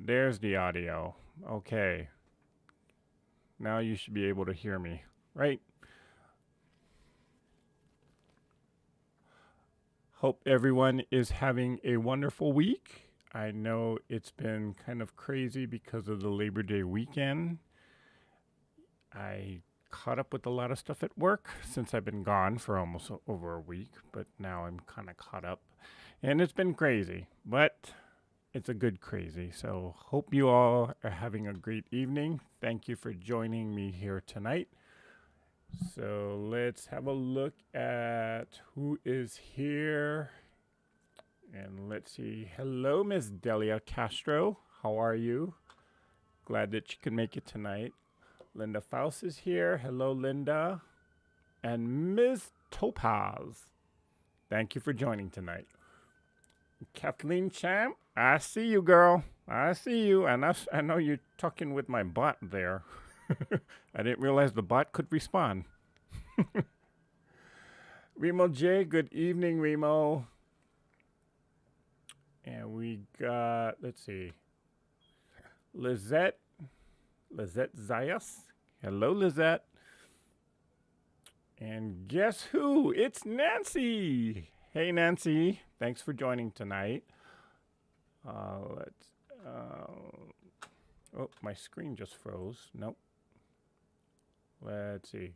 There's the audio. Okay. Now you should be able to hear me, right? Hope everyone is having a wonderful week. I know it's been kind of crazy because of the Labor Day weekend. I caught up with a lot of stuff at work since I've been gone for almost over a week, but now I'm kind of caught up. And it's been crazy, but it's a good crazy. So hope you all are having a great evening. Thank you for joining me here tonight. So let's have a look at who is here. And let's see. Hello, Miss Delia Castro. How are you? Glad that you can make it tonight. Linda Faust is here. Hello, Linda. And Ms. Topaz. Thank you for joining tonight. Kathleen Champ, I see you, girl. I see you. And I know you're talking with my bot there. I didn't realize the bot could respond. Remo J, good evening, Remo. And we got, let's see, Lizette Zayas. Hello, Lizette. And guess who? It's Nancy. Hey, Nancy. Thanks for joining tonight. Oh, my screen just froze. Nope. Let's see.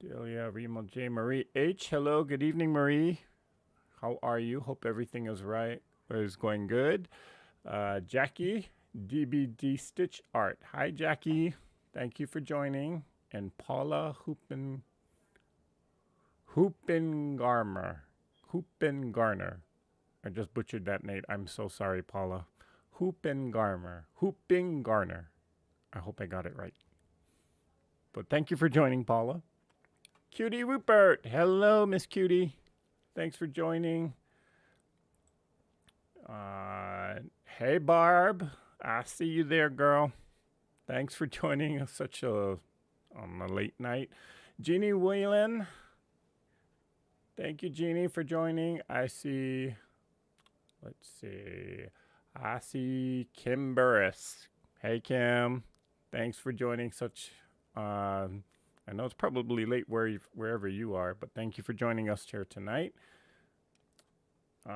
Delia, Remo J, Marie H. Hello, good evening, Marie. How are you? Hope everything is going good. Jackie, DBD Stitch Art. Hi, Jackie. Thank you for joining. And Paula Hoopengarner. I just butchered that name. I'm so sorry, Paula. Hoopengarner. I hope I got it right. But thank you for joining, Paula. Cutie Rupert. Hello, Miss Cutie. Thanks for joining. Hey, Barb. I see you there, girl. Thanks for joining us on a late night. Jeannie Whelan. Thank you, Jeannie, for joining. I see Kim Burris. Hey, Kim. Thanks for joining such. I know it's probably late wherever you are, but thank you for joining us here tonight. Did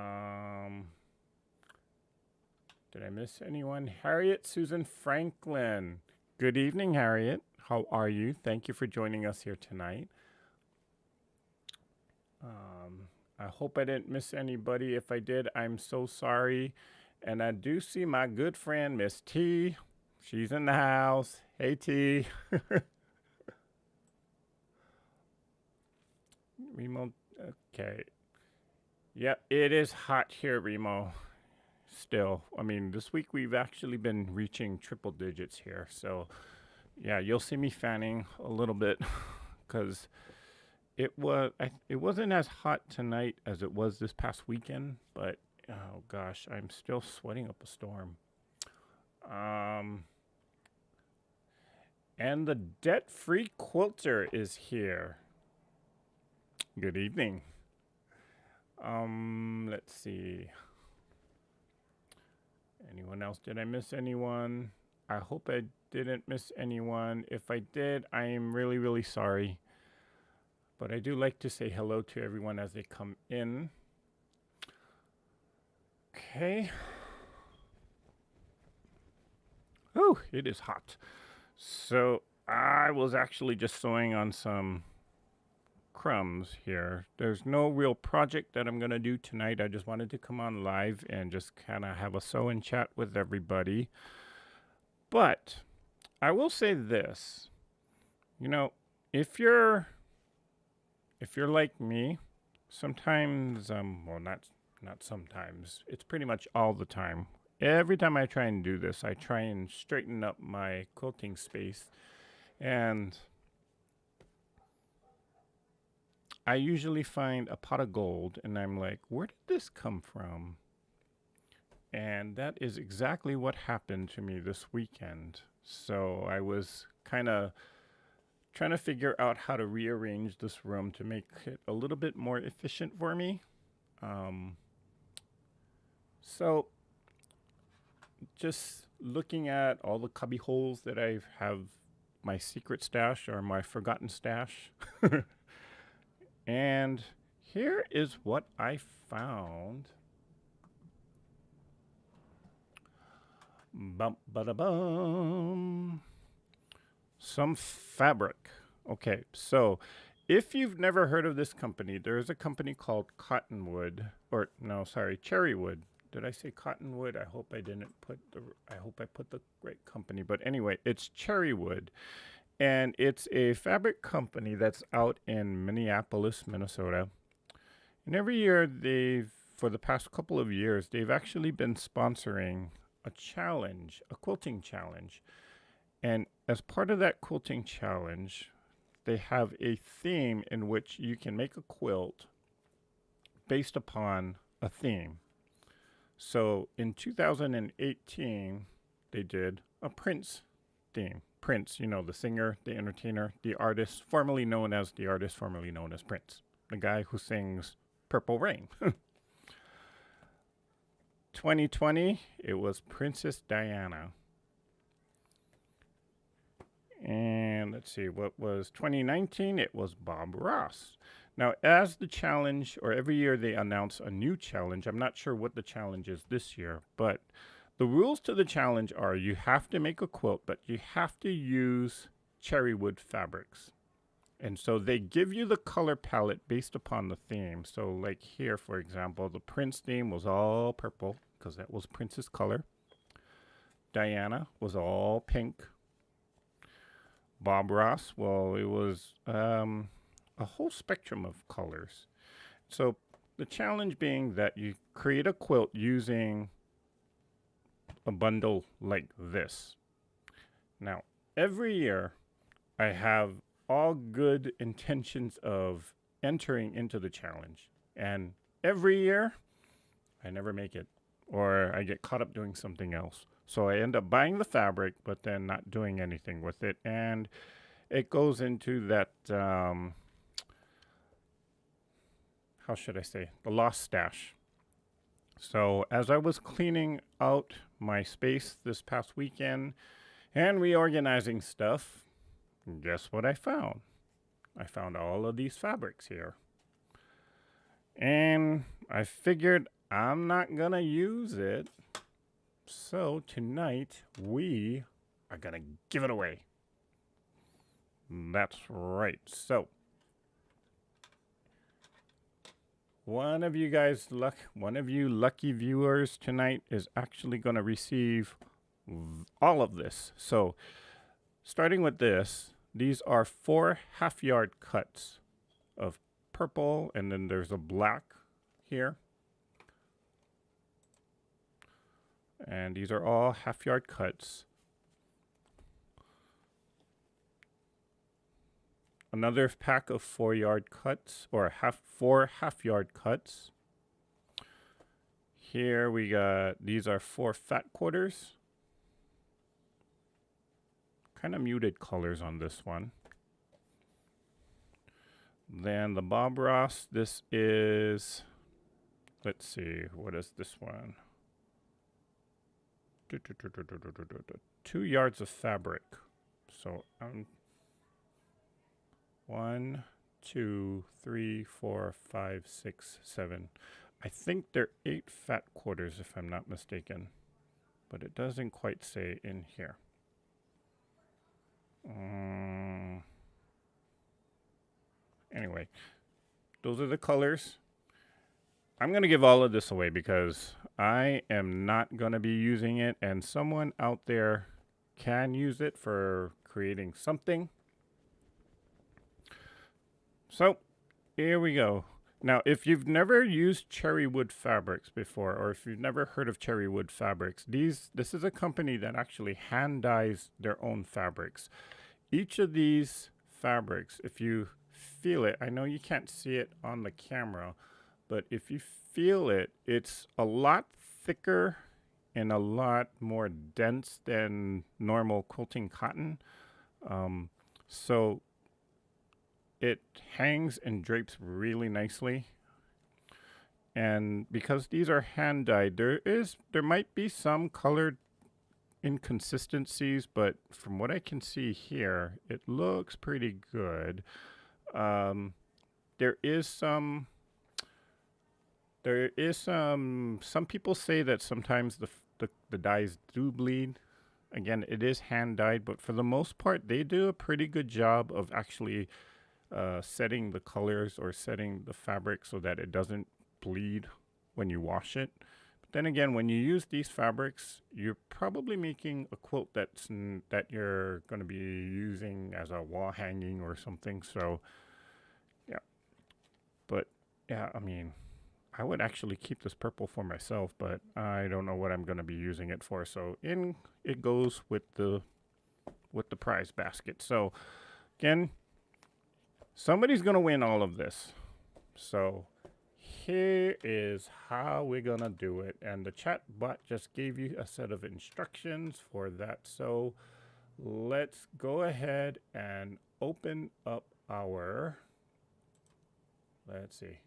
I miss anyone? Harriet Susan Franklin. Good evening, Harriet. How are you? Thank you for joining us here tonight. I hope I didn't miss anybody. If I did, I'm so sorry. And I do see my good friend, Miss T. She's in the house. Hey, T. Remo, okay. Yep, it is hot here, Remo. Still, I mean, this week we've actually been reaching triple digits here. So, yeah, you'll see me fanning a little bit because it wasn't as hot tonight as it was this past weekend. But oh gosh, I'm still sweating up a storm. And the debt-free quilter is here. Good evening. Let's see. Anyone else? Did I miss anyone? I hope I didn't miss anyone. If I did, I am really, really sorry. But I do like to say hello to everyone as they come in. Okay. Oh, it is hot. So I was actually just sewing on some crumbs here. There's no real project that I'm going to do tonight. I just wanted to come on live and just kind of have a sew and chat with everybody. But I will say this. You know, if you're like me, sometimes well, not sometimes. It's pretty much all the time. Every time I try and do this, I try and straighten up my quilting space, and I usually find a pot of gold, and I'm like, where did this come from? And that is exactly what happened to me this weekend. So I was kind of trying to figure out how to rearrange this room to make it a little bit more efficient for me. So just looking at all the cubby holes that I have my secret stash or my forgotten stash. And here is what I found. Bum, ba-da-bum. Some fabric. Okay, so if you've never heard of this company, there is a company called Cherrywood. Did I say Cottonwood? I hope I put the right company. But anyway, it's Cherrywood. And it's a fabric company that's out in Minneapolis, Minnesota. And every year for the past couple of years, they've actually been sponsoring a challenge, a quilting challenge. And as part of that quilting challenge, they have a theme in which you can make a quilt based upon a theme. So in 2018, they did a Prince theme. Prince, you know, the singer, the entertainer, the artist, formerly known as Prince, the guy who sings Purple Rain. 2020, it was Princess Diana. And let's see, what was 2019? It was Bob Ross. Now, as the challenge, or every year they announce a new challenge. I'm not sure what the challenge is this year, but the rules to the challenge are you have to make a quilt, but you have to use Cherrywood fabrics. And so they give you the color palette based upon the theme. So like here, for example, the Prince theme was all purple because that was Prince's color. Diana was all pink. Bob Ross, well, it was a whole spectrum of colors. So the challenge being that you create a quilt using a bundle like this. Now, every year I have all good intentions of entering into the challenge. And every year I never make it, or I get caught up doing something else. So I end up buying the fabric, but then not doing anything with it. And it goes into that, how should I say, the lost stash. So as I was cleaning out my space this past weekend, and reorganizing stuff, guess what I found? I found all of these fabrics here. And I figured I'm not going to use it. So tonight we are going to give it away. That's right. So one of you lucky viewers tonight is actually going to receive all of this. So starting with this, these are 4 half-yard cuts of purple, and then there's a black here. And these are all half-yard cuts. Another pack of 4-yard cuts, or 4 half-yard cuts. Here we got, these are 4 fat quarters. Kind of muted colors on this one. Then the Bob Ross, this is, let's see, what is this one? 2 yards of fabric. So 1, 2, 3, 4, 5, 6, 7. I think they're 8 fat quarters if I'm not mistaken, but it doesn't quite say in here. Anyway, those are the colors. I'm going to give all of this away because I am not going to be using it, and someone out there can use it for creating something. So here we go. Now, if you've never used Cherrywood fabrics before, or if you've never heard of Cherrywood fabrics, this is a company that actually hand dyes their own fabrics. Each of these fabrics, if you feel it, I know you can't see it on the camera, but if you feel it, it's a lot thicker and a lot more dense than normal quilting cotton. So it hangs and drapes really nicely. And because these are hand dyed, there might be some colored inconsistencies, but from what I can see here, it looks pretty good. There is some people say that sometimes the dyes do bleed. Again, it is hand dyed, but for the most part, they do a pretty good job of actually setting the colors or setting the fabric so that it doesn't bleed when you wash it. But then again, when you use these fabrics, you're probably making a quilt that you're going to be using as a wall hanging or something. So yeah, but yeah, I mean, I would actually keep this purple for myself, but I don't know what I'm going to be using it for. So in it goes with the prize basket. So again, somebody's going to win all of this. So here is how we're going to do it. And the chat bot just gave you a set of instructions for that. So let's go ahead and open up our, let's see.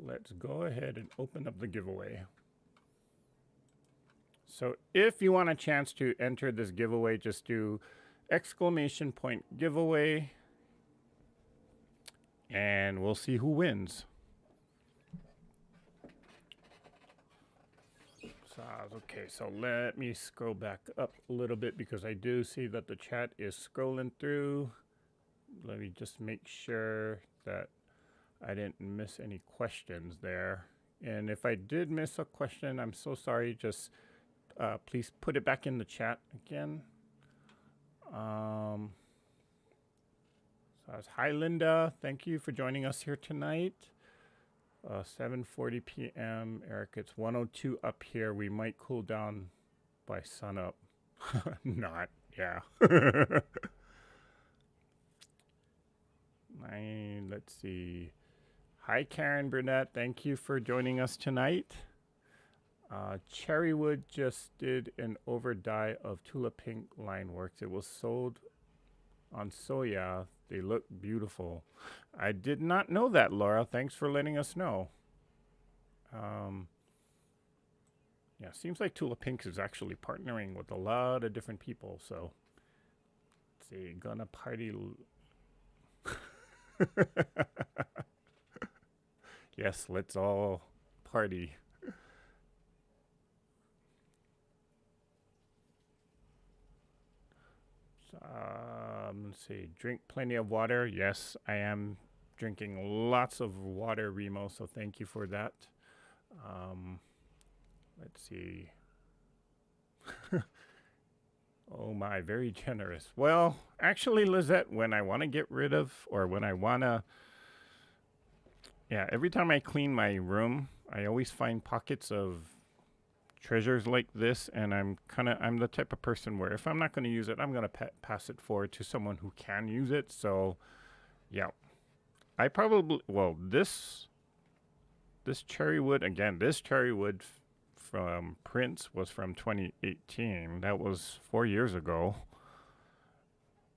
Let's go ahead and open up the giveaway. So if you want a chance to enter this giveaway, just do !giveaway, and we'll see who wins. Okay, so let me scroll back up a little bit because I do see that the chat is scrolling through. Let me just make sure that I didn't miss any questions there. And if I did miss a question, I'm so sorry. Just please put it back in the chat again. So hi, Linda. Thank you for joining us here tonight. 7:40 p.m. Eric, it's 102 up here. We might cool down by sunup. Not, yeah. Let's see. Hi, Karen Burnett. Thank you for joining us tonight. Cherrywood just did an over dye of Tula Pink line works. It was sold on Soya. They look beautiful. I did not know that, Laura. Thanks for letting us know. Yeah, seems like Tula Pinks is actually partnering with a lot of different people. So, let's see, gonna party. Yes, let's all party. Let's see, drink plenty of water. Yes, I am drinking lots of water, Remo. So thank you for that. Let's see. Oh my, very generous. Well, actually, Lizette, when I want to get rid of, or when I want to, yeah, every time I clean my room, I always find pockets of treasures like this, and I'm the type of person where if I'm not going to use it, I'm going to pass it forward to someone who can use it. So, yeah, I probably, well, this Cherrywood, again, this Cherrywood from Prince was from 2018. That was 4 years ago.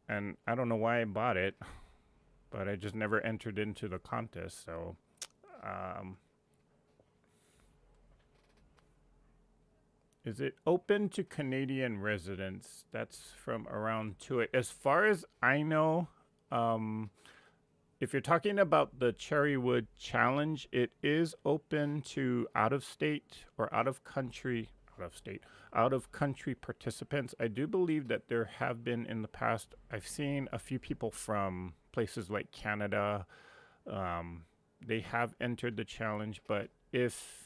And I don't know why I bought it, but I just never entered into the contest. So, is it open to Canadian residents? That's from around 2. As far as I know, if you're talking about the Cherrywood Challenge, it is open to out of country participants. I do believe that there have been in the past, I've seen a few people from places like Canada. They have entered the challenge, but if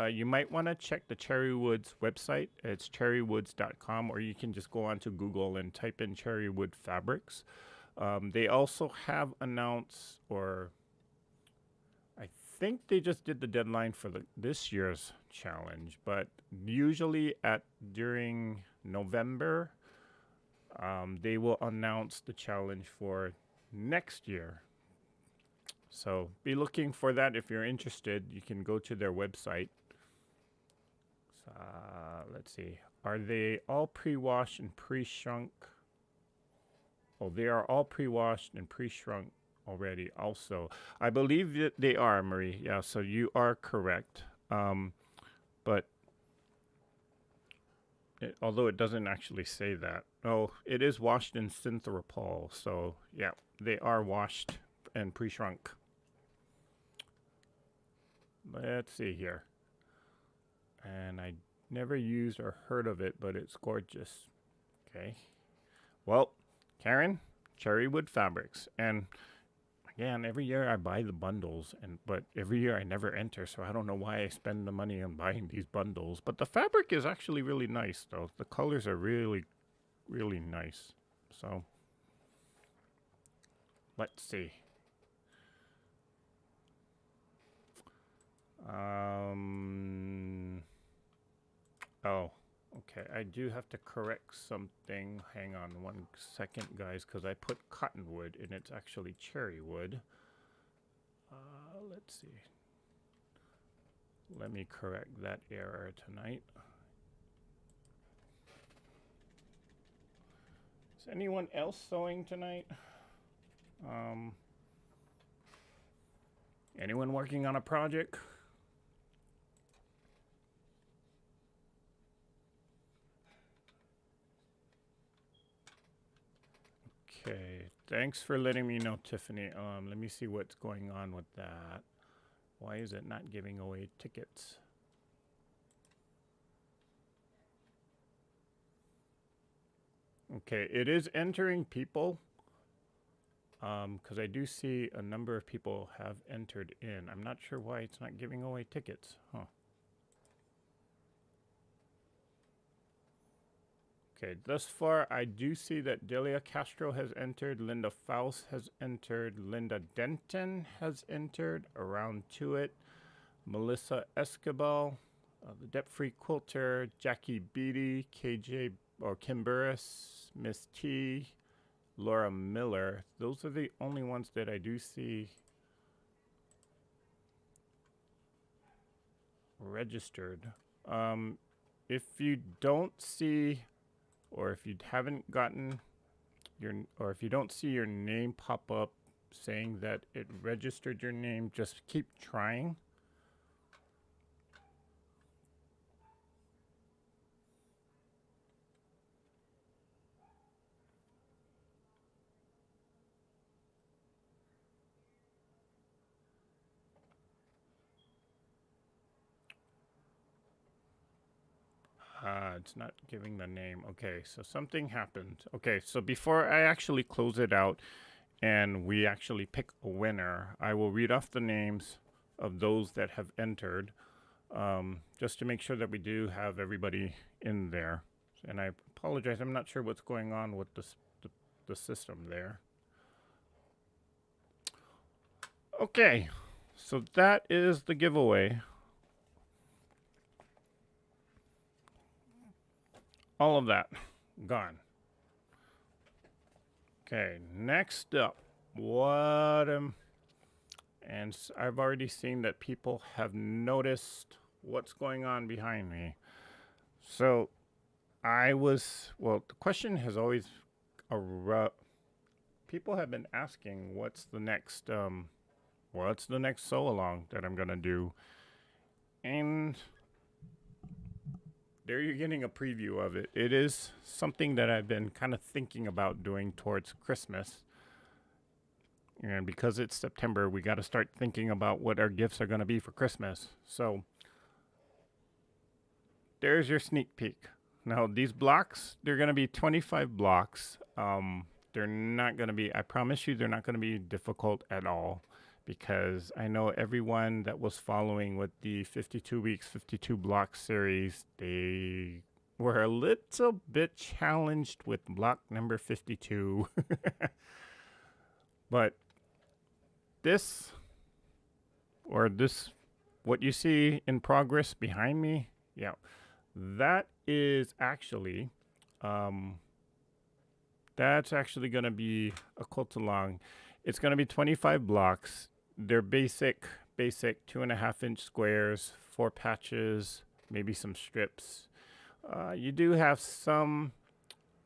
you might want to check the Cherrywoods website. It's cherrywoods.com, or you can just go onto Google and type in Cherrywood fabrics. They also have announced, or I think they just did the deadline for this year's challenge, but usually during November, they will announce the challenge for next year. So be looking for that. If you're interested, you can go to their website. Let's see. Are they all pre-washed and pre-shrunk? Oh, they are all pre-washed and pre-shrunk already also. I believe that they are, Marie. Yeah, so you are correct. But although it doesn't actually say that. Oh, it is washed in Synthropol. So, yeah, they are washed and pre-shrunk. Let's see here. And I never used or heard of it, but it's gorgeous. Okay. Well, Karen, Cherrywood Fabrics. And again, every year I buy the bundles, but every year I never enter, so I don't know why I spend the money on buying these bundles. But the fabric is actually really nice, though. The colors are really, really nice. So, let's see. Oh, okay. I do have to correct something. Hang on 1 second, guys, because I put cottonwood and it's actually cherrywood. Let's see. Let me correct that error tonight. Is anyone else sewing tonight? Anyone working on a project? Okay, thanks for letting me know, Tiffany. Let me see what's going on with that. Why is it not giving away tickets? Okay, it is entering people. Because I do see a number of people have entered in. I'm not sure why it's not giving away tickets. Huh. Okay, thus far I do see that Delia Castro has entered, Linda Faust has entered, Linda Denton has entered, around to it, Melissa Escobar, the Debt-Free Quilter, Jackie Beatty, KJ or Kim Burris, Miss T, Laura Miller. Those are the only ones that I do see registered. If you don't see, or if you haven't gotten or if you don't see your name pop up saying that it registered your name, just keep trying. it's not giving the name. Okay, so something happened. Okay, so before I actually close it out and we actually pick a winner, I will read off the names of those that have entered, just to make sure that we do have everybody in there. And I apologize, I'm not sure what's going on with the system there. Okay, so that is the giveaway. All of that gone. Okay, next up, and I've already seen that people have noticed what's going on behind me. So the question has always people have been asking what's the next sew along that I'm gonna do, and there you're getting a preview of it. It is something that I've been kind of thinking about doing towards Christmas. And because it's September, we got to start thinking about what our gifts are going to be for Christmas. So there's your sneak peek. Now, these blocks, they're going to be 25 blocks. They're not going to be, I promise you, they're not going to be difficult at all, because I know everyone that was following with the 52 weeks, 52 block series, they were a little bit challenged with block number 52. But what you see in progress behind me, yeah, that is actually, that's actually going to be a quilt along. It's going to be 25 blocks. They're basic 2.5-inch squares, 4 patches, maybe some strips. You do have some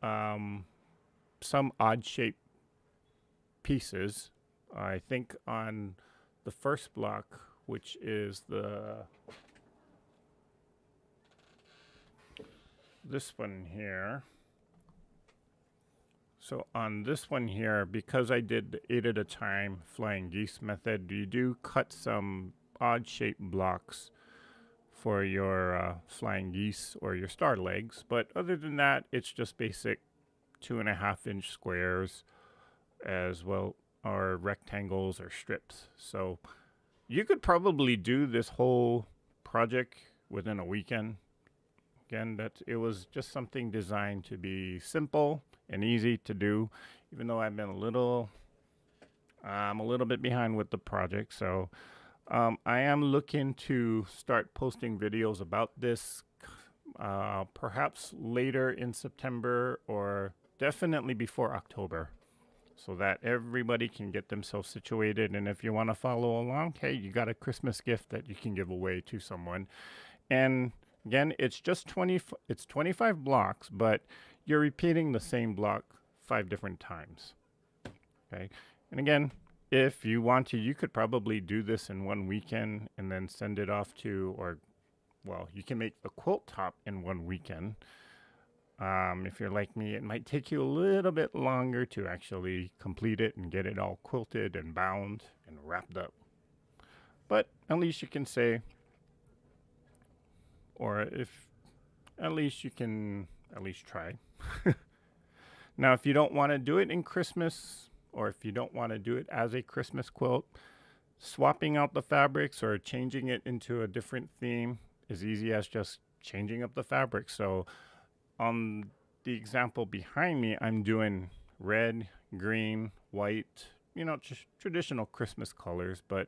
odd shaped pieces. I think on the first block, which is this one here. So on this one here, because I did the 8 at a time flying geese method, you do cut some odd shaped blocks for your flying geese or your star legs. But other than that, it's just basic 2.5-inch squares as well, or rectangles or strips. So you could probably do this whole project within a weekend. Again, it was just something designed to be simple and easy to do, even though I'm a little bit behind with the project. So I am looking to start posting videos about this, perhaps later in September or definitely before October, so that everybody can get themselves situated. And if you want to follow along, hey, you got a Christmas gift that you can give away to someone. And again, it's 25 blocks, but you're repeating the same block 5 different times. Okay. And again, if you want to, you could probably do this in one weekend and then send it off to, you can make the quilt top in one weekend. If you're like me, it might take you a little bit longer to actually complete it and get it all quilted and bound and wrapped up. But at least you can say, or if at least you can at least try. Now, if you don't want to do it in Christmas, or if you don't want to do it as a Christmas quilt, swapping out the fabrics or changing it into a different theme is easy as just changing up the fabric. So on the example behind me, I'm doing red, green, white, just traditional Christmas colors. But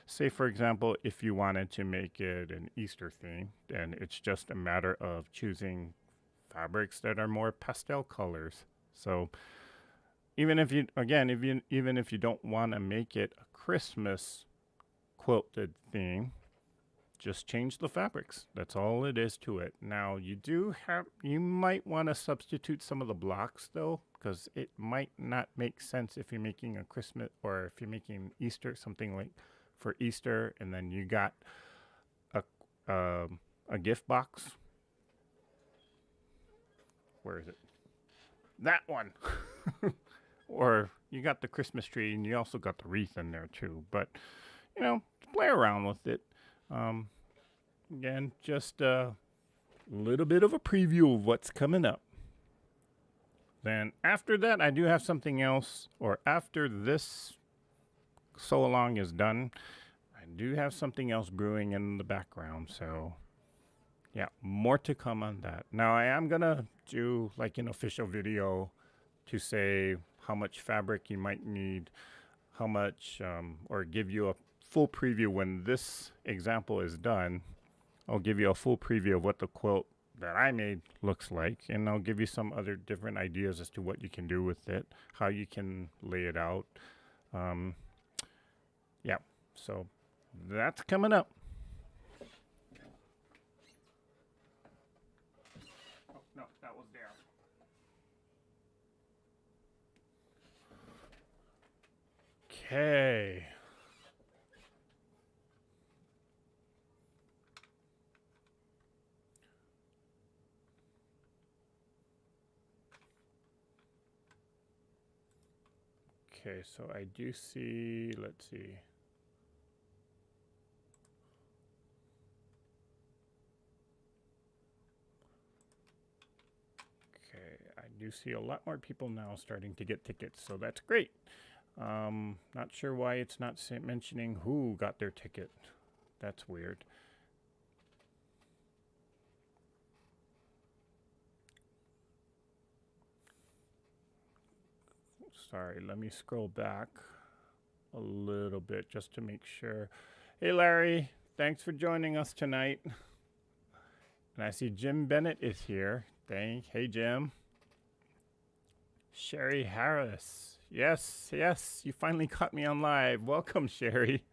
say, for example, if you wanted to make it an Easter theme, then it's just a matter of choosing fabrics that are more pastel colors. So even if you don't want to make it a Christmas quilted theme, just change the fabrics. That's all it is to it. Now, you might want to substitute some of the blocks though, because it might not make sense if you're making a Christmas, or if you're making Easter, something like for Easter, and then you got a gift box. Where is it? That one. Or you got the Christmas tree and you also got the wreath in there too. But, play around with it. Again, just A little bit of a preview of what's coming up. Then after that, I do have something else, or after this so along is done, I do have something else brewing in the background. So yeah, more to come on that. Now I am gonna do like an official video to say how much fabric you might need, how much, or give you a full preview when this example is done. I'll give you a full preview of what the quilt that I made looks like, and I'll give you some other different ideas as to what you can do with it, how you can lay it out. Yeah, so that's coming up. Oh, no, that was there. Okay. Okay, so I do see, let's see. Okay, I do see a lot more people now starting to get tickets, so that's great. Not sure why it's not mentioning who got their ticket. That's weird. Sorry, let me scroll back a little bit just to make sure. Hey, Larry, thanks for joining us tonight. And I see Jim Bennett is here. Hey, Jim. Sherry Harris. Yes, you finally caught me on live. Welcome, Sherry.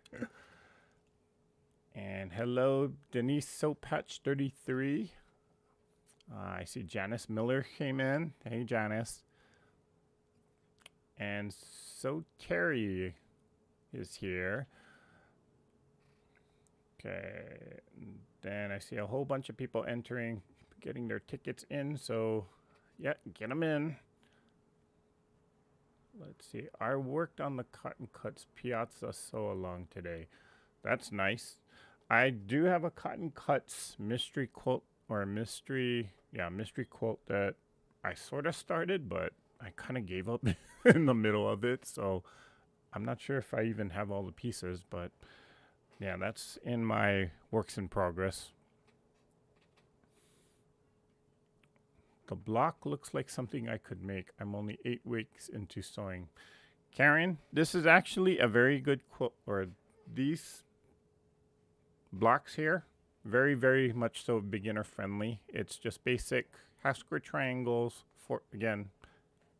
And hello, Denise Soapatch 33. I see Janice Miller came in. Hey, Janice. And so Terry is here. Okay, then I see a whole bunch of people entering, getting their tickets in. So, yeah, get them in. Let's see. I worked on the Cotton Cuts Piazza sew along today. That's nice. I do have a Cotton Cuts mystery quilt, or a mystery quilt that I sort of started, but I kind of gave up in the middle of it. So I'm not sure if I even have all the pieces, but yeah, that's in my works in progress. The block looks like something I could make. I'm only 8 weeks into sewing. Karen, this is actually a very good quilt, or these blocks here, very, very much so beginner friendly. It's just basic half square triangles,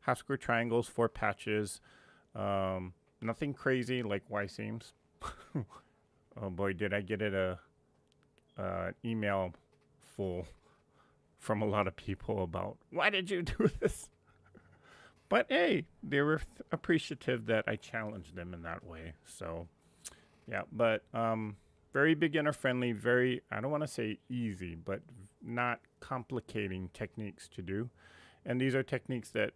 half square triangles, 4 patches. Nothing crazy like Y seams. Oh boy, did I get it an email full from a lot of people about, why did you do this? But hey, they were appreciative that I challenged them in that way. So yeah, but very beginner friendly, very, I don't want to say easy, but not complicating techniques to do. And these are techniques that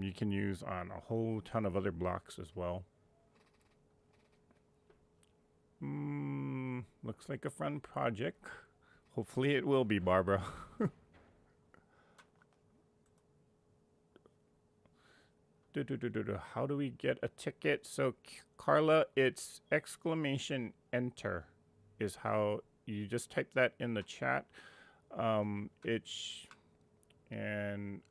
you can use on a whole ton of other blocks as well. Looks like a fun project. Hopefully it will be, Barbara. How do we get a ticket? So Carla, it's exclamation enter is how you just type that in the chat. And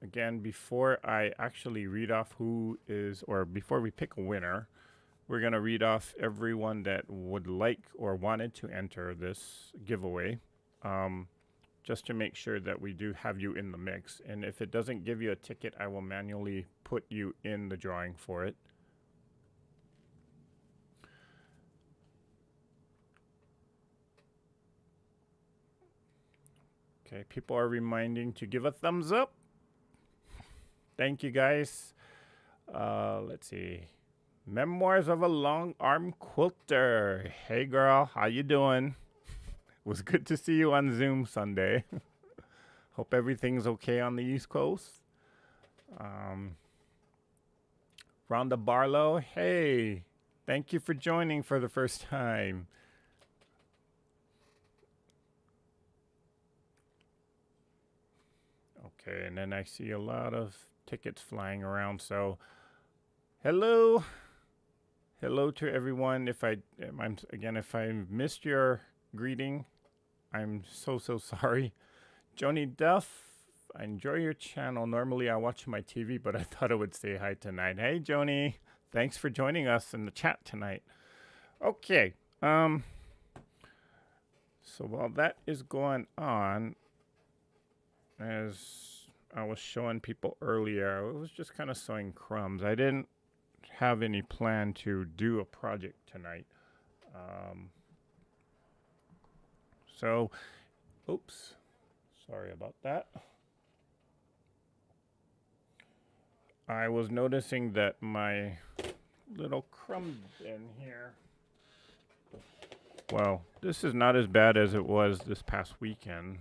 again, before I actually read off who is, or before we pick a winner, we're going to read off everyone that would like or wanted to enter this giveaway, just to make sure that we do have you in the mix. And if it doesn't give you a ticket, I will manually put you in the drawing for it. Okay, people are reminding to give a thumbs up. Thank you, guys. Let's see. Memoirs of a Long Arm Quilter. Hey, girl, how you doing? It was good to see you on Zoom Sunday. Hope everything's okay on the East Coast. Rhonda Barlow, hey, thank you for joining for the first time. Okay, and then I see a lot of tickets flying around. So, hello, hello to everyone. If I missed your greeting, I'm so sorry. Joni Duff, I enjoy your channel. Normally I watch my TV, but I thought I would say hi tonight. Hey, Joni, thanks for joining us in the chat tonight. Okay, so while that is going on, as I was showing people earlier, I was just kind of sewing crumbs. I didn't have any plan to do a project tonight. So, oops, sorry about that. I was noticing that my little crumb bin here, well, this is not as bad as it was this past weekend.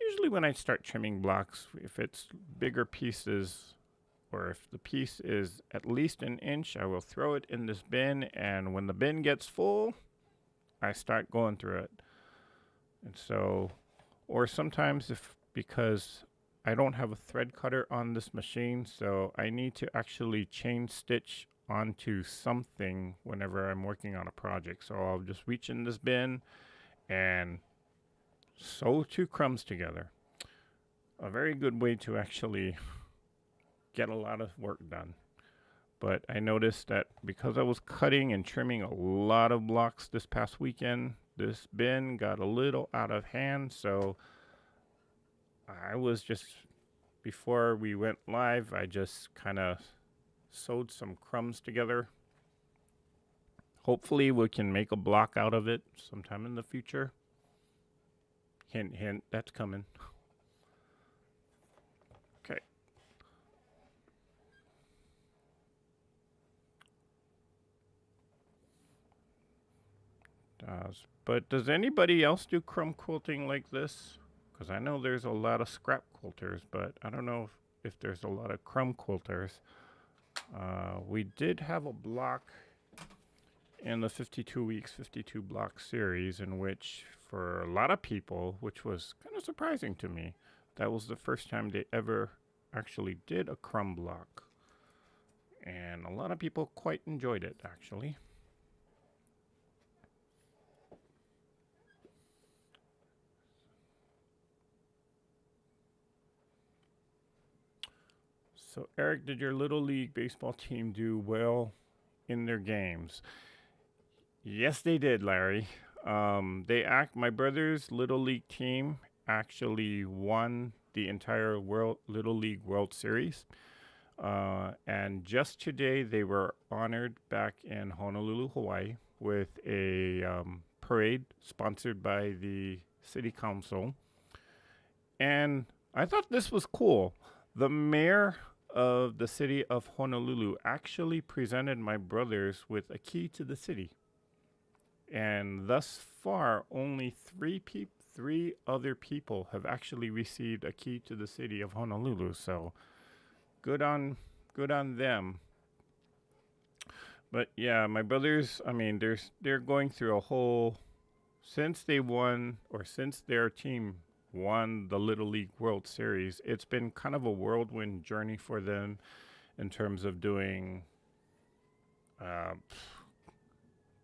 Usually when I start trimming blocks, if it's bigger pieces, or if the piece is at least an inch, I will throw it in this bin, and when the bin gets full, I start going through it. And so, or sometimes because I don't have a thread cutter on this machine, so I need to actually chain stitch onto something whenever I'm working on a project. So I'll just reach in this bin and sew 2 crumbs together. A very good way to actually get a lot of work done. But I noticed that because I was cutting and trimming a lot of blocks this past weekend, this bin got a little out of hand. So I was just, before we went live, I just kind of sewed some crumbs together. Hopefully we can make a block out of it sometime in the future. Hint, hint, that's coming. Okay. But does anybody else do crumb quilting like this? Because I know there's a lot of scrap quilters, but I don't know if there's a lot of crumb quilters. We did have a block in the 52 weeks, 52 block series, in which for a lot of people, which was kind of surprising to me, that was the first time they ever actually did a crumb block. And a lot of people quite enjoyed it, actually. So, Eric, did your Little League baseball team do well in their games? Yes, they did, Larry. My brother's Little League team actually won the entire Little League World Series. And just today, they were honored back in Honolulu, Hawaii, with a parade sponsored by the city council. And I thought this was cool. The mayor of the city of Honolulu actually presented my brothers with a key to the city. And thus far, only three other people have actually received a key to the city of Honolulu. So good on them. But yeah, my brothers, I mean, they're going through a whole, since their team won the Little League World Series, it's been kind of a whirlwind journey for them in terms of doing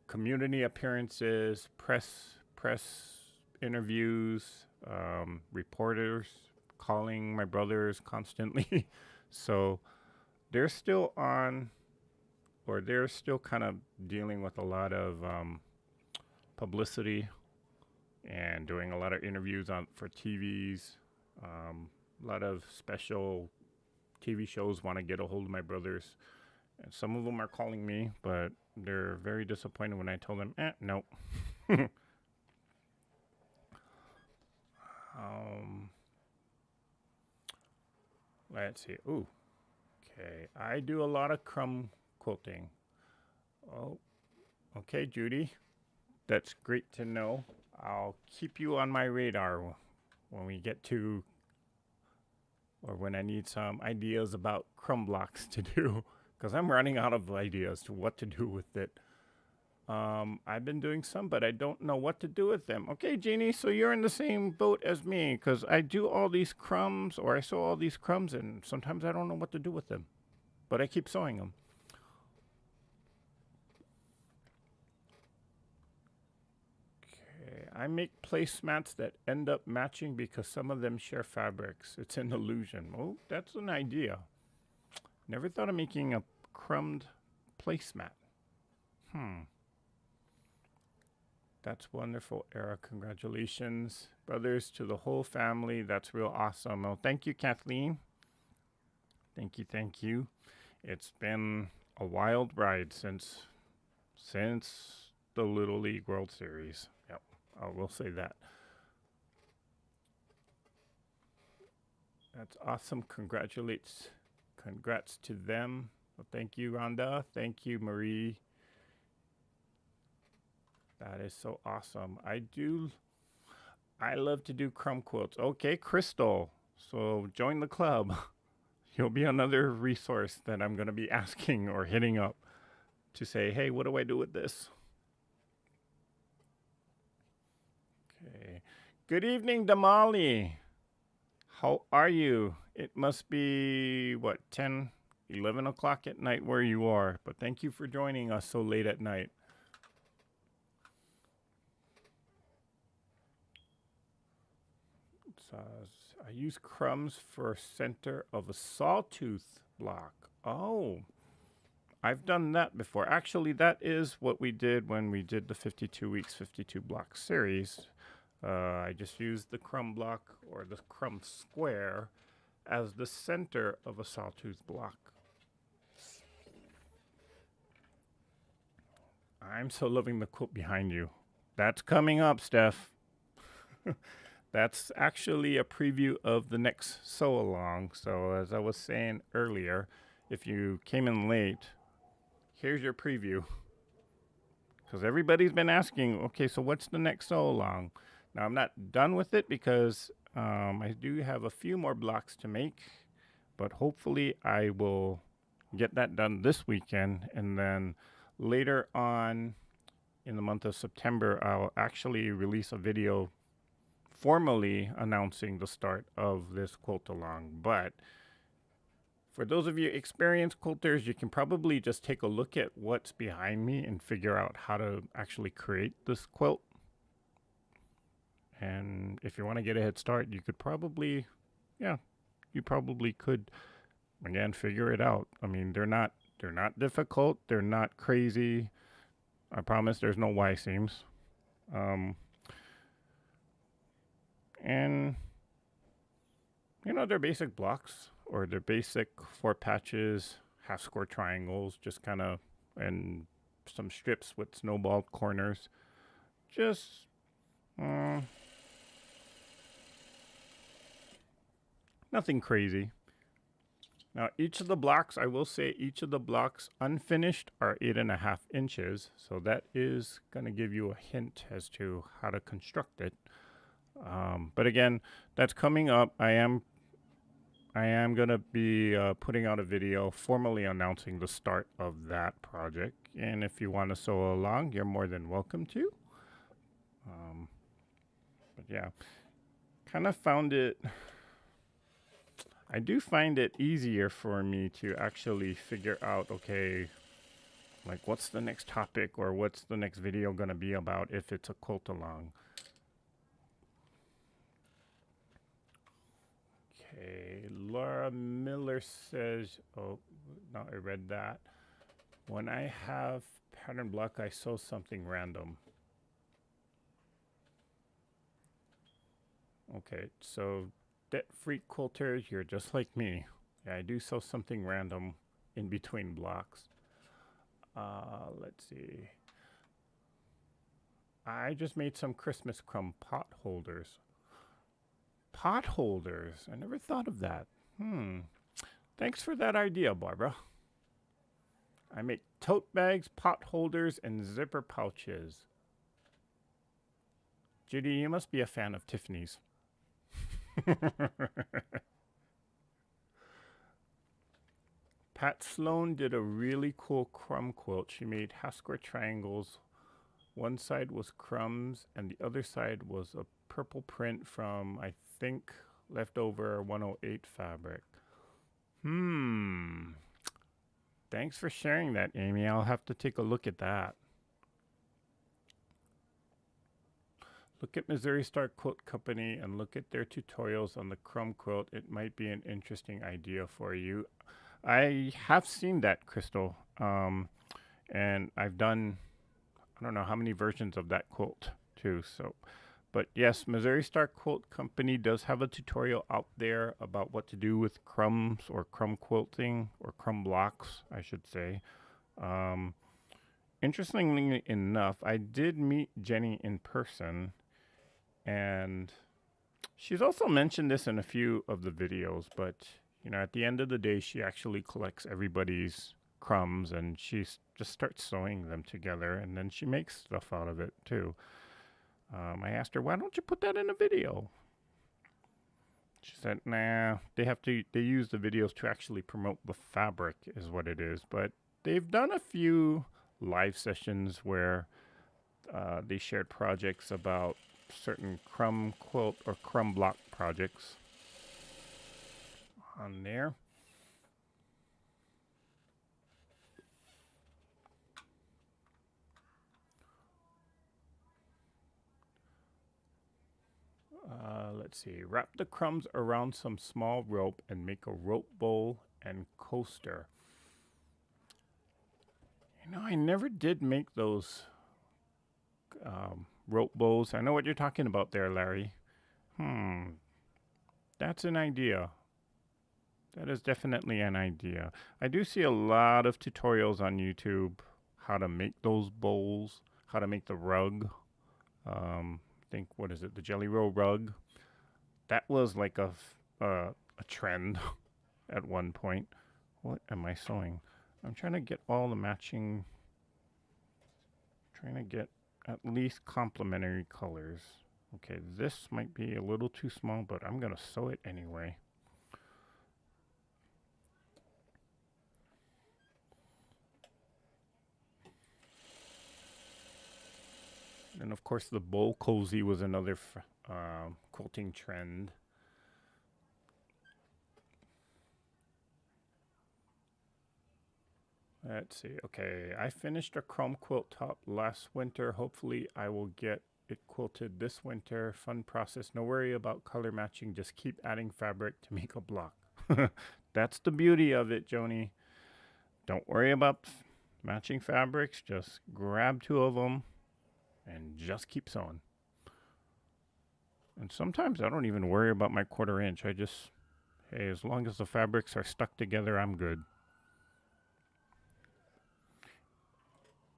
community appearances, press interviews, reporters calling my brothers constantly. So they're still kind of dealing with a lot of publicity and doing a lot of interviews for TVs. A lot of special TV shows want to get a hold of my brothers. And some of them are calling me, but they're very disappointed when I tell them, no. Let's see. Ooh, okay. I do a lot of crumb quilting. Oh, okay, Judy. That's great to know. I'll keep you on my radar when we get to, or when I need some ideas about crumb blocks to do, because I'm running out of ideas to what to do with it. I've been doing some, but I don't know what to do with them. Okay, Jeannie, so you're in the same boat as me because I do all these crumbs, or I sew all these crumbs, and sometimes I don't know what to do with them, but I keep sewing them. Okay, I make placemats that end up matching because some of them share fabrics. It's an illusion. Oh, that's an idea. Never thought of making a crumbed placemat. That's wonderful, Era. Congratulations, brothers, to the whole family. That's real awesome. Well, thank you, Kathleen. Thank you, thank you. It's been a wild ride since the Little League World Series. Yep, I will say that. That's awesome. Congrats to them. Well, thank you, Rhonda. Thank you, Marie. That is so awesome. I love to do crumb quilts. Okay, Crystal. So join the club. You'll be another resource that I'm going to be asking or hitting up to say, hey, what do I do with this? Okay. Good evening, Damali. How are you? It must be, what, 10, 11 o'clock at night where you are. But thank you for joining us so late at night. I use crumbs for center of a sawtooth block. Oh, I've done that before. Actually, that is what we did when we did the 52 weeks, 52 block series. I just used the crumb block or the crumb square as the center of a sawtooth block. I'm so loving the quilt behind you. That's coming up, Steph. That's actually a preview of the next sew along. So as I was saying earlier, if you came in late, here's your preview. Because everybody's been asking, okay, so what's the next sew along? Now I'm not done with it because I do have a few more blocks to make, but hopefully I will get that done this weekend, and then later on in the month of September, I'll actually release a video formally announcing the start of this quilt along. But for those of you experienced quilters, you can probably just take a look at what's behind me and figure out how to actually create this quilt. And if you want to get a head start, you could probably, you probably could, again, figure it out. I mean, they're not difficult. They're not crazy. I promise there's no Y seams. And, they're basic blocks, or they're basic 4 patches, half square triangles, just kind of, and some strips with snowballed corners. Just, nothing crazy. Now, each of the blocks, I will say each of the blocks unfinished are 8.5 inches. So that is going to give you a hint as to how to construct it. But again, that's coming up. I am going to be putting out a video formally announcing the start of that project. And if you want to sew along, you're more than welcome to. But yeah, kind of found it. I do find it easier for me to actually figure out, okay, like what's the next topic or what's the next video going to be about if it's a quilt along. Okay, Laura Miller says, oh, no, I read that. When I have pattern block, I sew something random. Okay, so debt free quilters, you're just like me. Yeah, I do sew something random in between blocks. Let's see. I just made some Christmas crumb pot holders. Pot holders. I never thought of that. Thanks for that idea, Barbara. I make tote bags, pot holders, and zipper pouches. Judy, you must be a fan of Tiffany's. Pat Sloan did a really cool crumb quilt. She made half square triangles One side was Crumbs, and the other side was a purple print from, I think, leftover 108 fabric. Hmm. Thanks for sharing that, Amy. I'll have to take a look at that. Look at Missouri Star Quilt Company and look at their tutorials on the Crumb quilt. It might be an interesting idea for you. I have seen that, Crystal, and I've done I don't know how many versions of that quilt too. So, but yes, Missouri Star Quilt Company does have a tutorial out there about what to do with crumbs or crumb quilting or crumb blocks, I should say. Um, Interestingly enough, I did meet Jenny in person, and she's also mentioned this in a few of the videos, but at the end of the day, she actually collects everybody's crumbs and just starts sewing them together, and then she makes stuff out of it too. I asked her, why don't you put that in a video? She said, nah, they use the videos to actually promote the fabric, is what it is. But they've done a few live sessions where they shared projects about certain crumb quilt or crumb block projects on there. Let's see. Wrap the crumbs around some small rope and make a rope bowl and coaster. I never did make those rope bowls. I know what you're talking about there, Larry. That's an idea. That is definitely an idea. I do see a lot of tutorials on YouTube how to make those bowls, how to make the rug. I think, what is it, the Jelly Roll rug? That was like a trend at one point. What am I sewing? I'm trying to get all the matching, trying to get at least complementary colors. Okay, this might be a little too small, but I'm going to sew it anyway. And of course, the bowl cozy was another quilting trend. Let's see. Okay, I finished a crumb quilt top last winter. Hopefully, I will get it quilted this winter. Fun process. No worry about color matching. Just keep adding fabric to make a block. That's the beauty of it, Joni. Don't worry about matching fabrics. Just grab two of them and just keep sewing. And sometimes I don't even worry about my 1/4 inch. I just, hey, as long as the fabrics are stuck together, I'm good.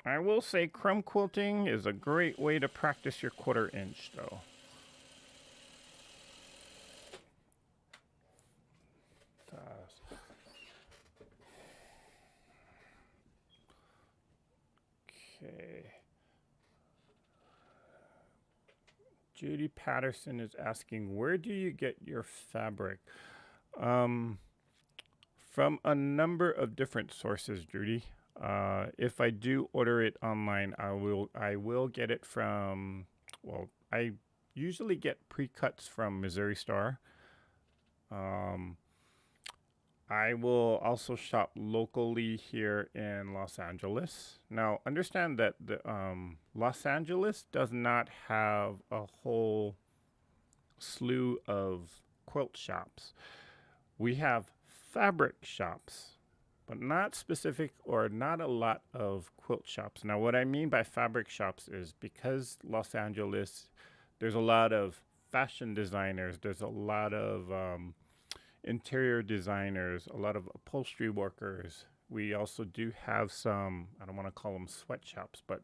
I will say crumb quilting is a great way to practice your 1/4 inch, though. Okay. Judy Patterson is asking, where do you get your fabric? From a number of different sources, Judy. If I do order it online, I will get it from, well, I usually get pre-cuts from Missouri Star. I will also shop locally here in Los Angeles. Now, understand that the Los Angeles does not have a whole slew of quilt shops. We have fabric shops, but not specific or not a lot of quilt shops. Now, what I mean by fabric shops is because Los Angeles, there's a lot of fashion designers, there's a lot of interior designers, a lot of upholstery workers. We also do have some, I don't want to call them sweatshops, but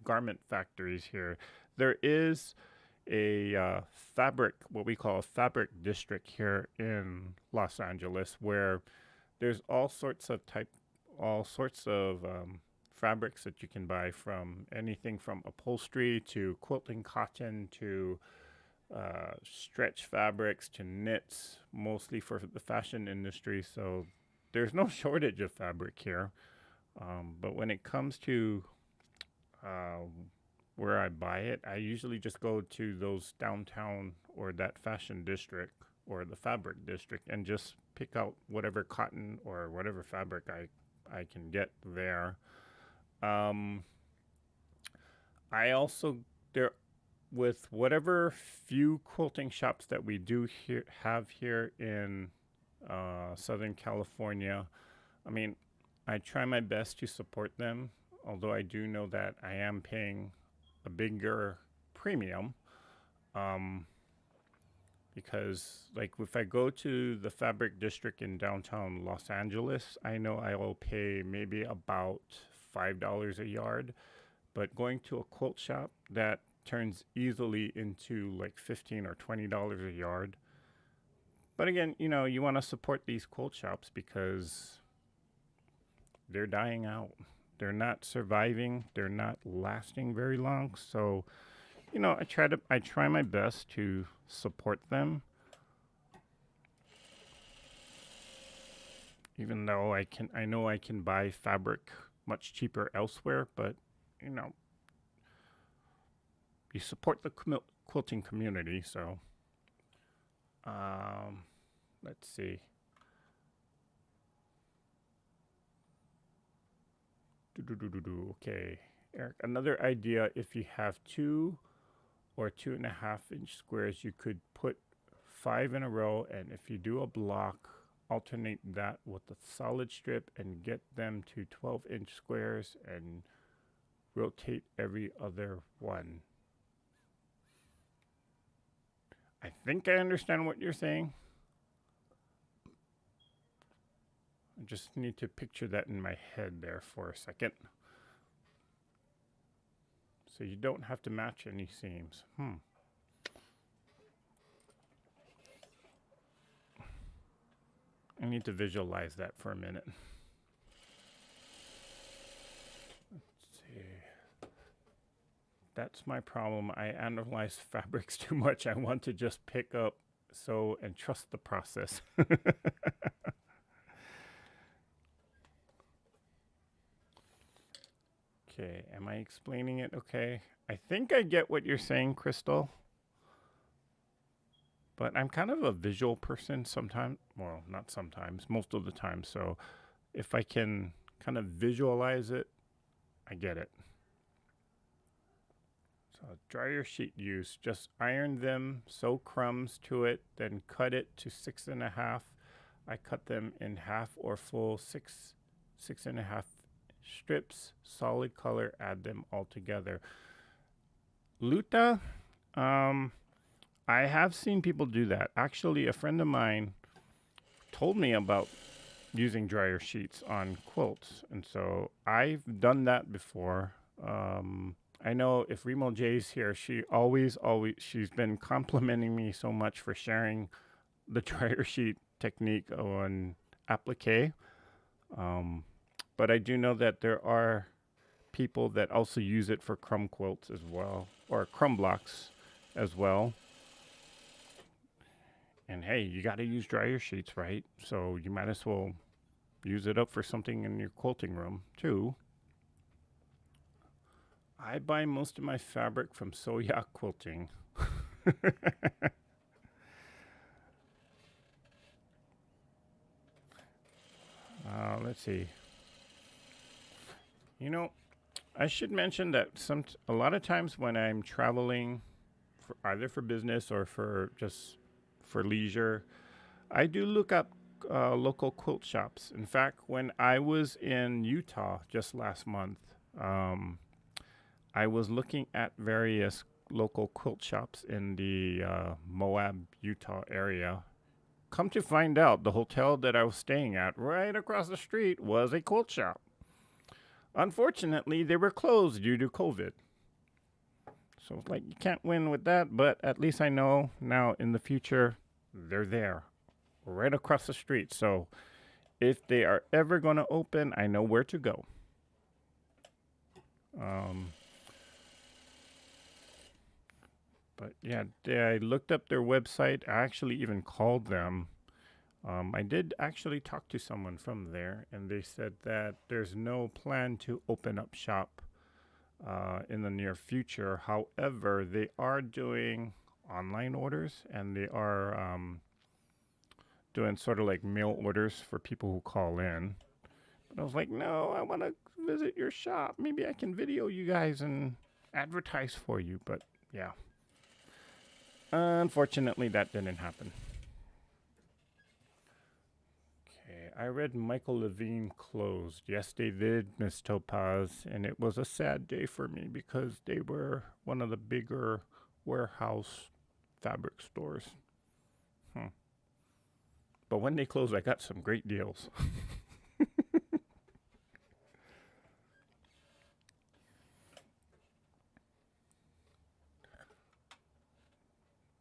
garment factories here. There is a fabric, what we call a fabric district here in Los Angeles, where there's all sorts of fabrics that you can buy, from anything from upholstery to quilting cotton to stretch fabrics to knits, mostly for the fashion industry. So there's no shortage of fabric here. But when it comes to uh, where I buy it. I usually just go to those downtown or that fashion district or the fabric district and just pick out whatever cotton or whatever fabric I can get there. Um, I also there with whatever few quilting shops that we do here have here in Southern California. I mean, I try my best to support them, although I do know that I am paying a bigger premium. Um, because, like, if I go to the fabric district in downtown Los Angeles, I know I will pay maybe about $5 a yard. But going to a quilt shop, that turns easily into like 15 or $20 a yard. But again, you want to support these quilt shops because they're dying out. They're not surviving. They're not lasting very long. So, I try my best to support them, even though I know I can buy fabric much cheaper elsewhere, but you know, you support the quilting community. So, um, let's see. Okay, Eric. Another idea: if you have 2 or 2.5 inch squares, you could put 5 in a row, and if you do a block, alternate that with a solid strip and get them to 12-inch squares and rotate every other one. I think I understand what you're saying. I just need to picture that in my head there for a second. So you don't have to match any seams. I need to visualize that for a minute. Let's see. That's my problem. I analyze fabrics too much. I want to just pick up, sew, and trust the process. Okay, am I explaining it okay? I think I get what you're saying, Crystal. But I'm kind of a visual person sometimes. Well, not sometimes, most of the time. So if I can kind of visualize it, I get it. So dryer sheet use, just iron them, sew crumbs to it, then cut it to 6.5. I cut them in half or full 6.5 strips, solid color, add them all together. Luta, I have seen people do that. Actually, a friend of mine told me about using dryer sheets on quilts, and so I've done that before. I know if Remo J's here, she's been complimenting me so much for sharing the dryer sheet technique on applique. But I do know that there are people that also use it for crumb quilts as well, or crumb blocks as well. And hey, you got to use dryer sheets, right? So you might as well use it up for something in your quilting room too. I buy most of my fabric from Soya Quilting. Let's see. I should mention that a lot of times when I'm traveling, either for business or for leisure, I do look up local quilt shops. In fact, when I was in Utah just last month, I was looking at various local quilt shops in the Moab, Utah area. Come to find out, the hotel that I was staying at right across the street was a quilt shop. Unfortunately, they were closed due to COVID. So it's like you can't win with that, but at least I know now in the future they're there right across the street. So if they are ever going to open, I know where to go. But yeah, I looked up their website. I actually even called them. I did actually talk to someone from there, and they said that there's no plan to open up shop in the near future. However, they are doing online orders, and they are doing sort of like mail orders for people who call in. But I was like, no, I want to visit your shop. Maybe I can video you guys and advertise for you. But yeah, unfortunately, that didn't happen. Okay, I read Michael Levine closed. Yes, they did, Miss Topaz, and it was a sad day for me because they were one of the bigger warehouse fabric stores. But when they closed, I got some great deals.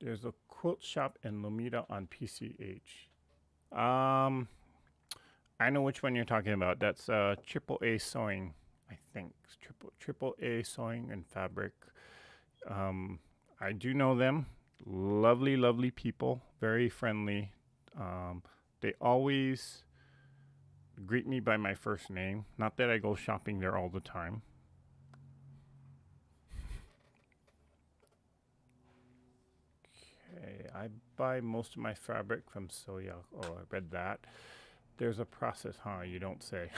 There's a quilt shop in Lomita on PCH. Um, I know which one you're talking about. That's Triple A Sewing, I think. It's Triple A Sewing and Fabric. I do know them. Lovely, lovely people. Very friendly. They always greet me by my first name. Not that I go shopping there all the time. Okay, I buy most of my fabric from Soya. Oh, I read that. There's a process, huh? You don't say.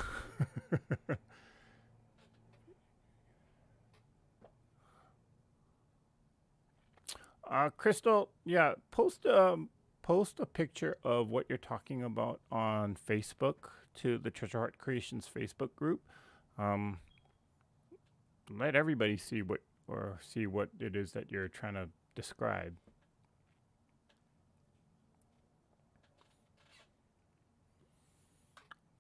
Crystal, yeah, post a picture of what you're talking about on Facebook to the Treasure Heart Creations Facebook group. Um, let everybody see what it is that you're trying to describe.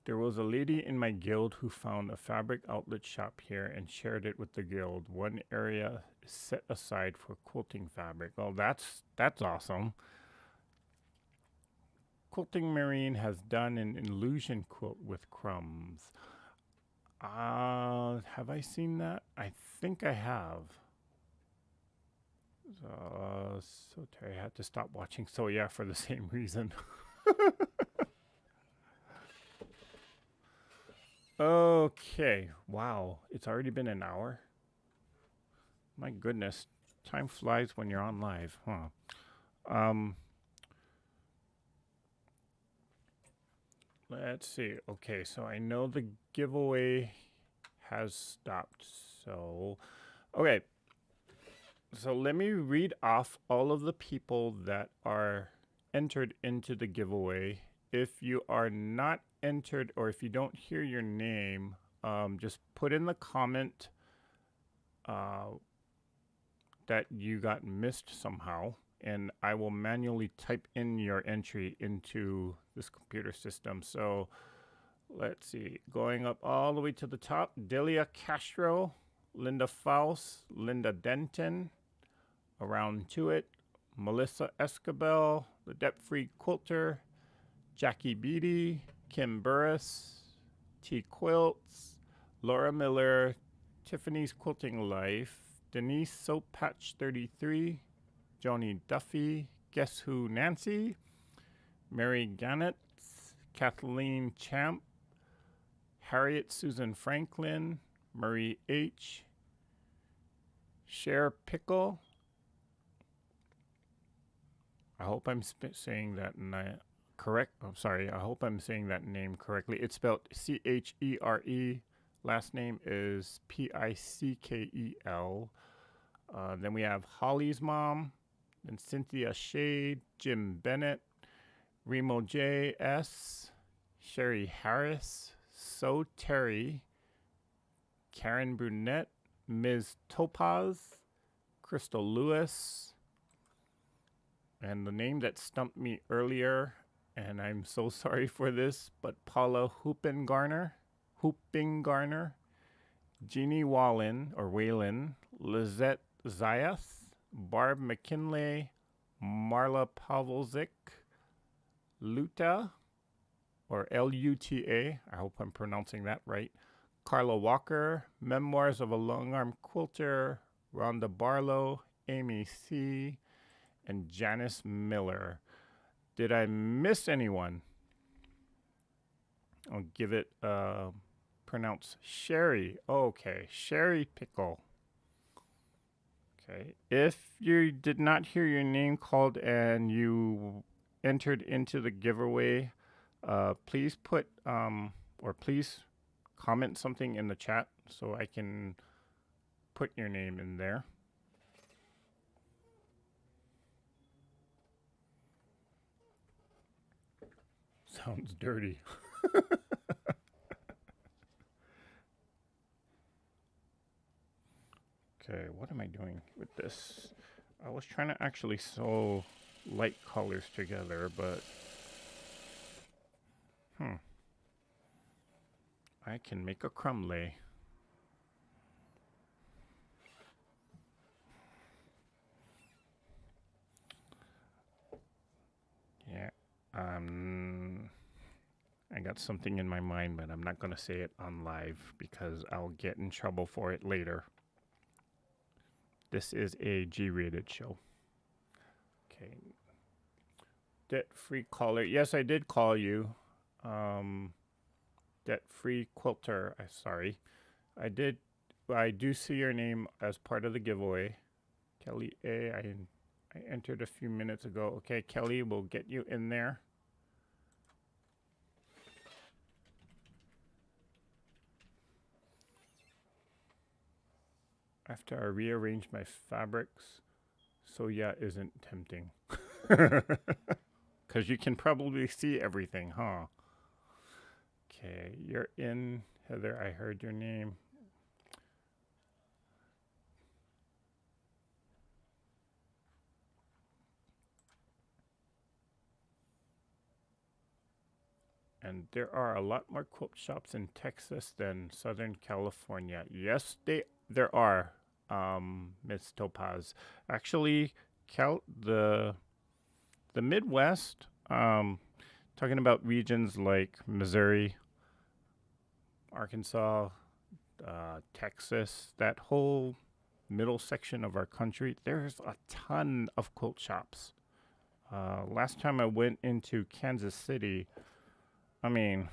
There was a lady in my guild who found a fabric outlet shop here and shared it with the guild. One area is set aside for quilting fabric. Oh, that's awesome. Quilting Marine has done an illusion quilt with crumbs. Have I seen that? I think I have. So Terry had to stop watching. So yeah, for the same reason. Okay. Wow. It's already been an hour. My goodness. Time flies when you're on live, huh? Let's see. Okay, so I know the giveaway has stopped. So, okay. So let me read off all of the people that are entered into the giveaway. If you are not entered or if you don't hear your name, just put in the comment that you got missed somehow, and I will manually type in your entry into this computer system. So let's see, going up all the way to the top, Delia Castro, Linda Faust, Linda Denton, Around to It, Melissa Escabel, The Debt-Free Quilter, Jackie Beatty, Kim Burris, T. Quilts, Laura Miller, Tiffany's Quilting Life, Denise Soap Patch 33, Joni Duffy, Guess Who Nancy, Mary Gannett, Kathleen Champ, Harriet Susan Franklin, Marie H., Cher Pickle. I hope I'm saying that correct. I'm sorry. I hope I'm saying that name correctly. It's spelled Chere. Last name is Pickel. Then we have Holly's mom, then Cynthia Shade, Jim Bennett, Remo J.S., Sherry Harris, So Terry, Karen Brunette, Ms. Topaz, Crystal Lewis, and the name that stumped me earlier, and I'm so sorry for this, but Paula Hoopingarner, Jeannie Whalen, Lizette Zayas, Barb McKinley, Marla Pavlzik, Luta, or Luta, I hope I'm pronouncing that right, Carla Walker, Memoirs of a Long-Arm Quilter, Rhonda Barlow, Amy C., and Janice Miller. Did I miss anyone? I'll give it pronounced Sherry. Okay, Sherry Pickle. Okay. If you did not hear your name called and you entered into the giveaway, please put or please comment something in the chat so I can put your name in there. Sounds dirty. Okay, what am I doing with this? I was trying to actually sew light colors together, but I can make a crumb lay. Yeah, I got something in my mind, but I'm not going to say it on live because I'll get in trouble for it later. This is a G-rated show. Okay. Debt-free caller. Yes, I did call you. Debt-free quilter. Sorry. I do see your name as part of the giveaway. Kelly A. I entered a few minutes ago. Okay, Kelly, we'll get you in there. After I rearrange my fabrics, so yeah, isn't tempting. Because you can probably see everything, huh? Okay, you're in, Heather. I heard your name. And there are a lot more quilt shops in Texas than Southern California. Yes, there are, Miss Topaz. Actually, the Midwest, talking about regions like Missouri, Arkansas, Texas, that whole middle section of our country, there's a ton of quilt shops. Last time I went into Kansas City, I mean,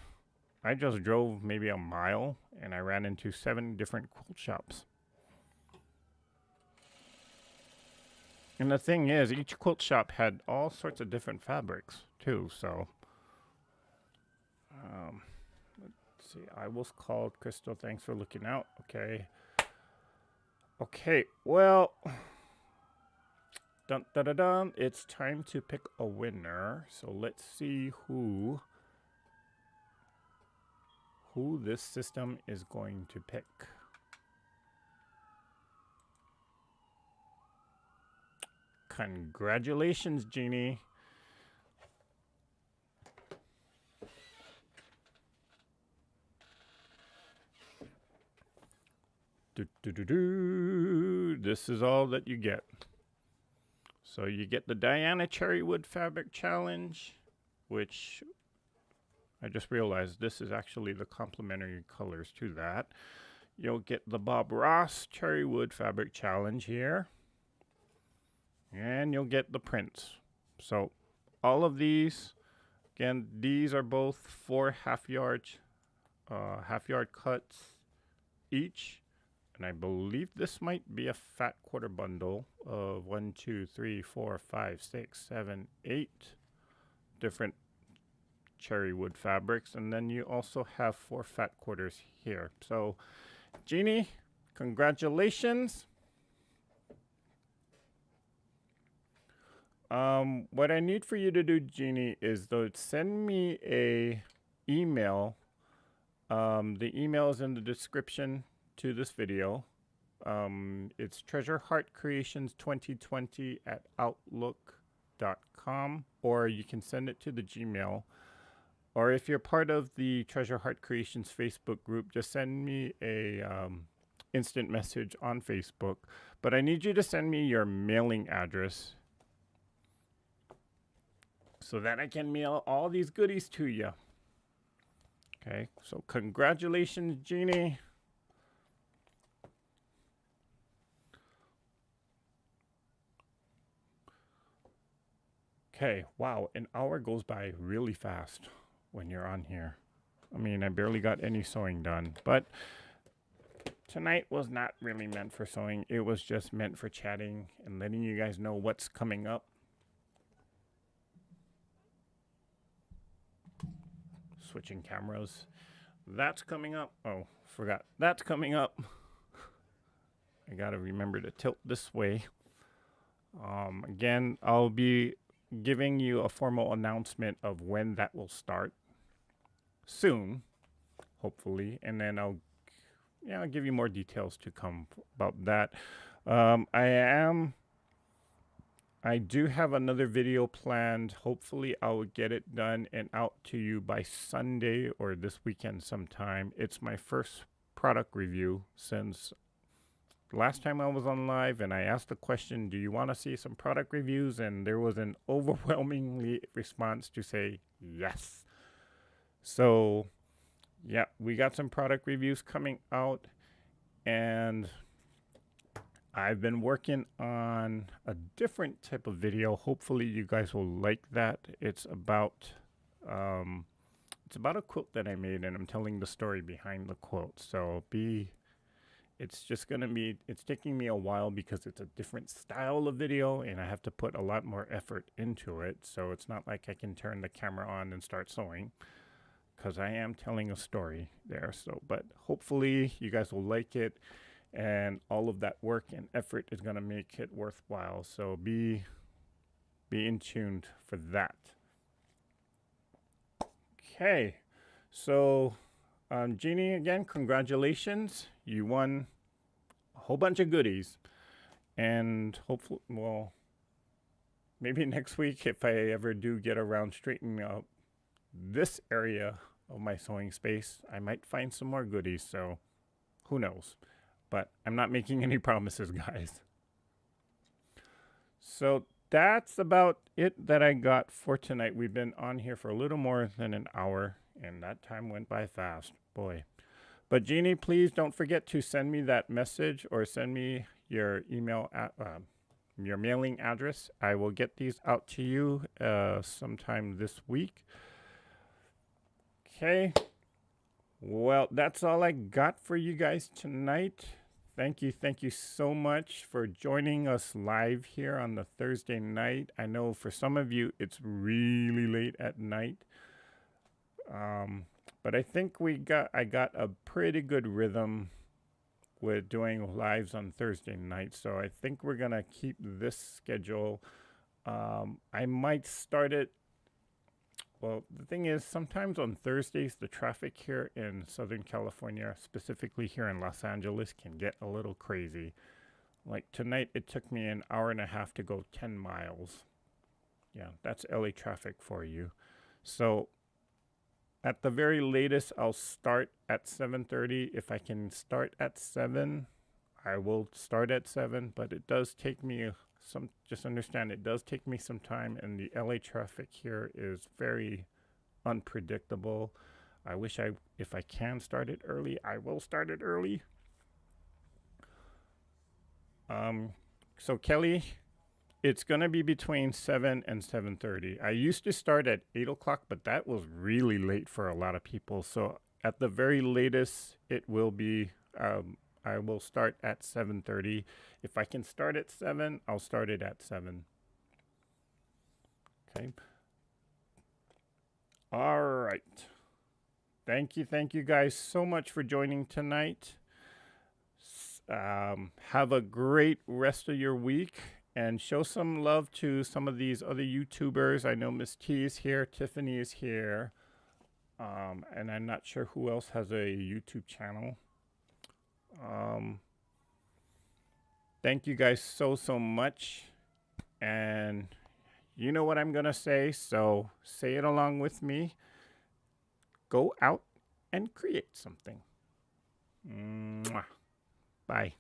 I just drove maybe a mile and I ran into 7 different quilt shops. And the thing is, each quilt shop had all sorts of different fabrics too, so. Let's see, I was called. Crystal, thanks for looking out. Okay. Okay, well. Dun, dun, dun, dun. It's time to pick a winner. So let's see who this system is going to pick. Congratulations, Jeannie. This is all that you get. So you get the Diana Cherrywood Fabric Challenge, which I just realized this is actually the complementary colors to that. You'll get the Bob Ross Cherrywood Fabric Challenge here. And you'll get the prints. So all of these, again, these are both 4 half-yard cuts each. And I believe this might be a fat quarter bundle of 1, 2, 3, 4, 5, 6, 7, 8 different Cherrywood fabrics. And then you also have 4 fat quarters here. So, Jeannie, congratulations. What I need for you to do, Jeannie, is send me a email. The email is in the description to this video. It's treasureheartcreations2020@outlook.com, or you can send it to the Gmail. Or if you're part of the Treasure Heart Creations Facebook group, just send me a instant message on Facebook. But I need you to send me your mailing address so that I can mail all these goodies to you. Okay, so congratulations, Jeannie. Okay, wow, an hour goes by really fast when you're on here. I mean, I barely got any sewing done, but tonight was not really meant for sewing. It was just meant for chatting and letting you guys know what's coming up. Switching cameras. That's coming up. Oh, forgot. That's coming up. I gotta remember to tilt this way. Again, I'll be giving you a formal announcement of when that will start soon, hopefully, and then I'll give you more details to come about that. I do have another video planned. Hopefully, I will get it done and out to you by Sunday or this weekend sometime. It's my first product review since last time I was on live, and I asked the question, do you want to see some product reviews? And there was an overwhelmingly response to say yes. So yeah, we got some product reviews coming out, and I've been working on a different type of video. Hopefully you guys will like that. It's about a quilt that I made, and I'm telling the story behind the quilt. So it's taking me a while because it's a different style of video and I have to put a lot more effort into it. So it's not like I can turn the camera on and start sewing, because I am telling a story there. So, but hopefully you guys will like it, and all of that work and effort is going to make it worthwhile. So be in tuned for that. Okay, so Jeannie, again, congratulations. You won a whole bunch of goodies, and hopefully, well, maybe next week, if I ever do get around straightening up this area of my sewing space, I might find some more goodies. So who knows, but I'm not making any promises, guys. So that's about it that I got for tonight. We've been on here for a little more than an hour, and that time went by fast, boy. But Jeannie, please don't forget to send me that message or send me your email your mailing address. I will get these out to you sometime this week. Okay. Well, that's all I got for you guys tonight. Thank you so much for joining us live here on the Thursday night. I know for some of you it's really late at night. But I think I got a pretty good rhythm with doing lives on Thursday night. So I think we're going to keep this schedule. I might start it. Well, the thing is, sometimes on Thursdays, the traffic here in Southern California, specifically here in Los Angeles, can get a little crazy. Like tonight, it took me an hour and a half to go 10 miles. Yeah, that's LA traffic for you. So at the very latest, I'll start at 7:30. If I can start at 7, I will start at 7, but it does take me just understand, it does take me some time, and the LA traffic here is very unpredictable. I wish if I can start it early, I will start it early. So Kelly, it's going to be between 7 and 7:30. I used to start at 8 o'clock, but that was really late for a lot of people. So at the very latest, it will be, I will start at 7:30. If I can start at 7, I'll start it at 7. Okay. All right. Thank you guys so much for joining tonight. Have a great rest of your week, and show some love to some of these other YouTubers. I know Miss T is here, Tiffany is here, and I'm not sure who else has a YouTube channel. Thank you guys so much, and you know what I'm gonna say, so say it along with me. Go out and create something. Mwah. Bye.